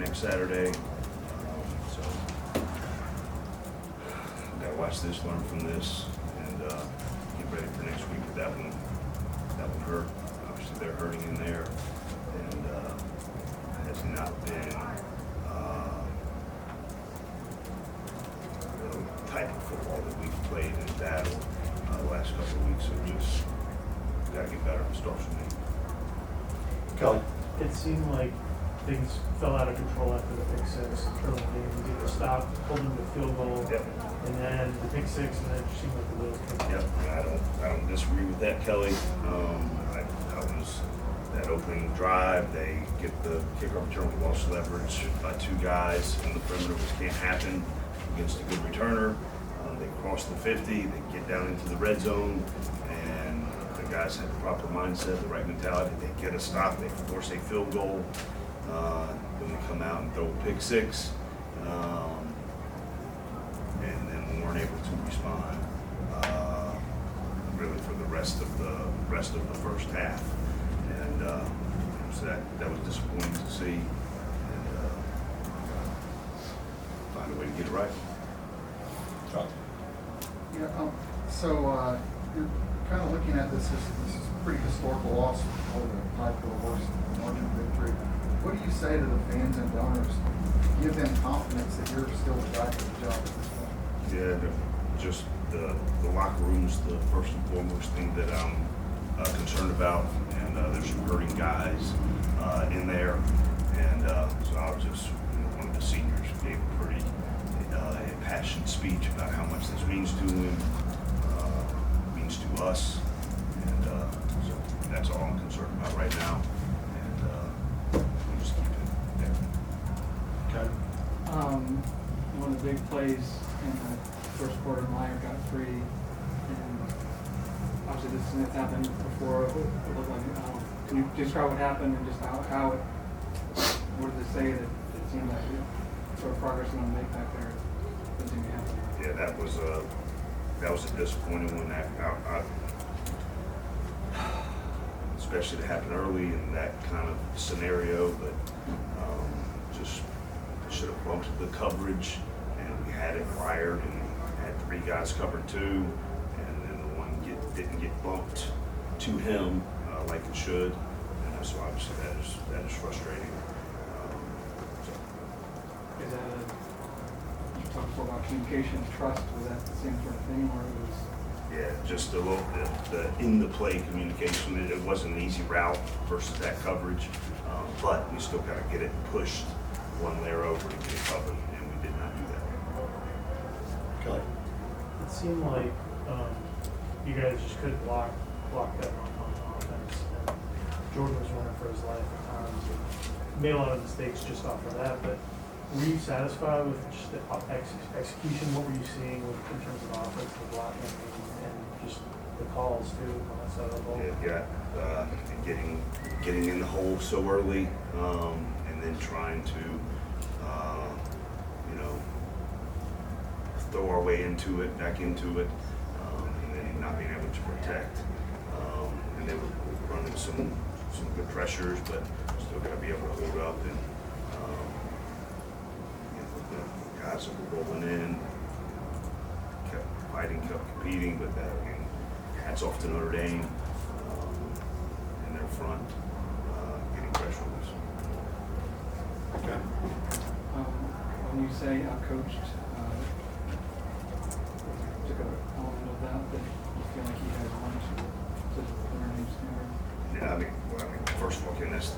next Saturday. So gotta watch this, learn from this, and get ready for next week. That one hurt. Obviously, they're hurting in there, and has not been the type of football that we've played in battle the last couple of weeks. So just gotta get better. Starts with me. Kelly. It seemed like things fell out of control after the pick six. Early games, either stopped, pulled them to field goal, Yep. and then the pick six, and then it just seemed like the wheels came off. Yep, I don't disagree with that, Kelly. That was that opening drive. They get the kicker return with lost leverage by two guys in the perimeter, which can't happen against a good returner. They cross the 50, they get down into the red zone, and the guys have the proper mindset, the right mentality. They get a stop, they force a field goal. Then we come out and throw a pick six, and then we weren't able to respond really for the rest of the first half, and so that was disappointing to see, and find a way to get it right. John. Yeah, so you're kind of looking at this as a pretty historical loss, probably tied for the worst margin victory. What do you say to the fans and donors to give them confidence that you're still the guy for the job at this point? Yeah, just the locker room's the first and foremost thing that I'm concerned about, and there's some hurting guys in there, and so I was just one of the seniors gave a pretty impassioned speech about how much this means to him, means to us, and so that's all I'm concerned about right now, and we'll just keep it there. Okay. One of the big plays in the first quarter, Meyer got free, and obviously this has happened before. It looked like, can you describe what happened and just how it, what did it say that it seemed like sort of progress you want to make back there? Didn't seem to happen. Yeah, that was a disappointing one. Especially to happen early in that kind of scenario, but just should have bumped the coverage, and we had it wired, and had three guys covered too, and then the one didn't get bumped to him like it should, and so obviously that is frustrating. Is that you talked before about communication, trust, was that the same sort of thing, or it was? Yeah, just a little bit in the play communication. It wasn't an easy route versus that coverage, but we still got to get it pushed one layer over to get it covered, and we did not do that. Kelly. It seemed like you guys just couldn't block that on offense. And Jordan was running for his life at times. And made a lot of mistakes just off of that. But were you satisfied with just the execution? What were you seeing in terms of offensive blocking and just the calls too on that side of the ball? Yeah, getting in the hole so early, and then trying to, throw our way back into it, and then not being able to protect. And they were running some good pressures, but still got to be able to hold up, and the guys that were rolling in kept fighting, kept competing, but hats off to Notre Dame in their front, getting pressure on us. Okay. When you say outcoached, took an element of that you feel like you guys wanted to learn new standard? Yeah, I mean, first of all, Ken, that's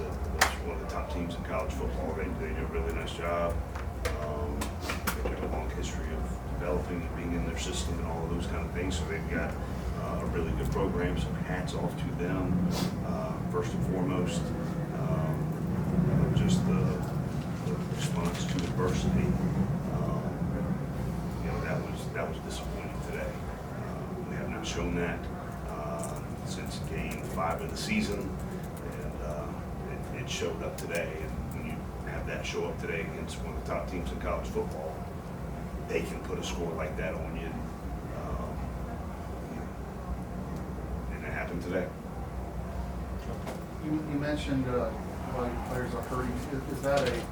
one of the top teams in college football. They do a really nice job. They have a long history of developing and being in their system and all of those kind of things. So they've got a really good program. So hats off to them, first and foremost. Just the response to adversity. That was disappointing today. We have not shown that since game 5 of the season, and it showed up today. And when you have that show up today against one of the top teams in college football, they can put a score like that on you. And it happened today. You mentioned like players are hurting. Is that a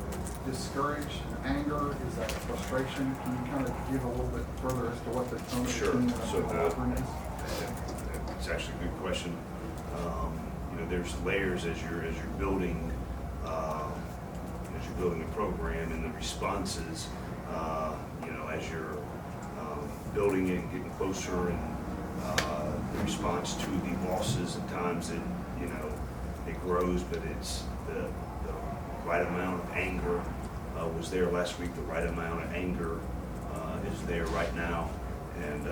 discourage, an anger? Is that frustration? Can you kind of give a little bit further as to what the tone of the Sure. team and So the locker room is? It's actually a good question. You know, there's layers as you're building a program, and the responses. You know, as you're building it and getting closer, and the response to the losses, at times it grows, but it's the right amount of anger was there last week. The right amount of anger is there right now, and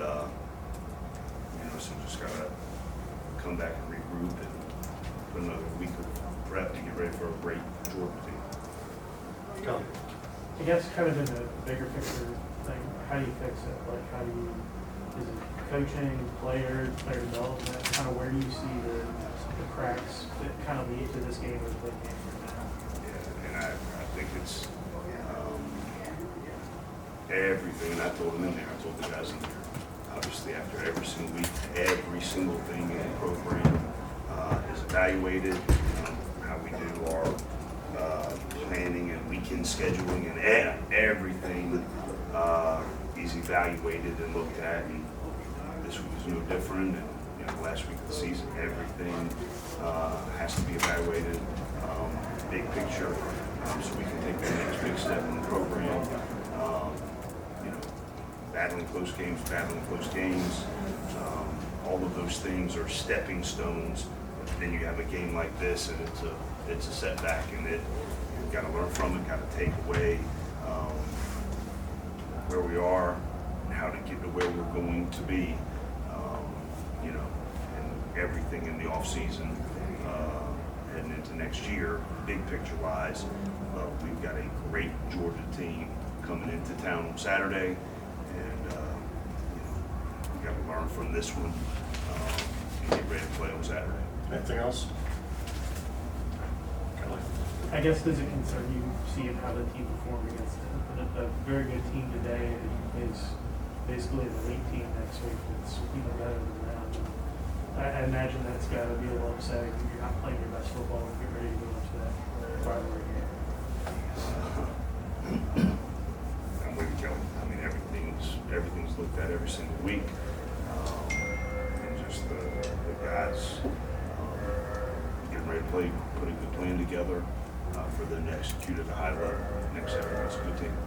so just gotta come back and regroup and put another week of prep to get ready for a great Jordan team. Kelly. I guess kind of in a bigger picture thing, how do you fix it? Like, is it coaching, player development? Kind of where do you see the cracks that kind of lead to this game or the game right now? Yeah, and I think it's everything, and I told them in there, I told the guys in there, obviously after every single week, every single thing in the program is evaluated. How we do our planning and weekend scheduling, and everything is evaluated and looked at. And this week is no different. And last week of the season, everything has to be evaluated, big picture, so we can take the next big step in the program. Battling close games, all of those things are stepping stones. But then you have a game like this, and it's a setback, and you've got to learn from it, got to take away where we are and how to get to where we're going to be, and everything in the off season heading into next year, big picture wise. We've got a great Georgia team coming into town on Saturday. And we got to learn from this one and get ready to play on Saturday. Anything else? Kelly. I guess does it concern you seeing how the team performed against a very good team today that is basically an elite team next week that's even better than them? I imagine that's got to be a little upsetting if you're not playing your best football and get ready to go into that rivalry game. I'm with you, Kelly. I mean, everything's looked at every single week, and just the guys getting ready to play, put a good plan together for them to execute at a high level next Saturday. It's a good team.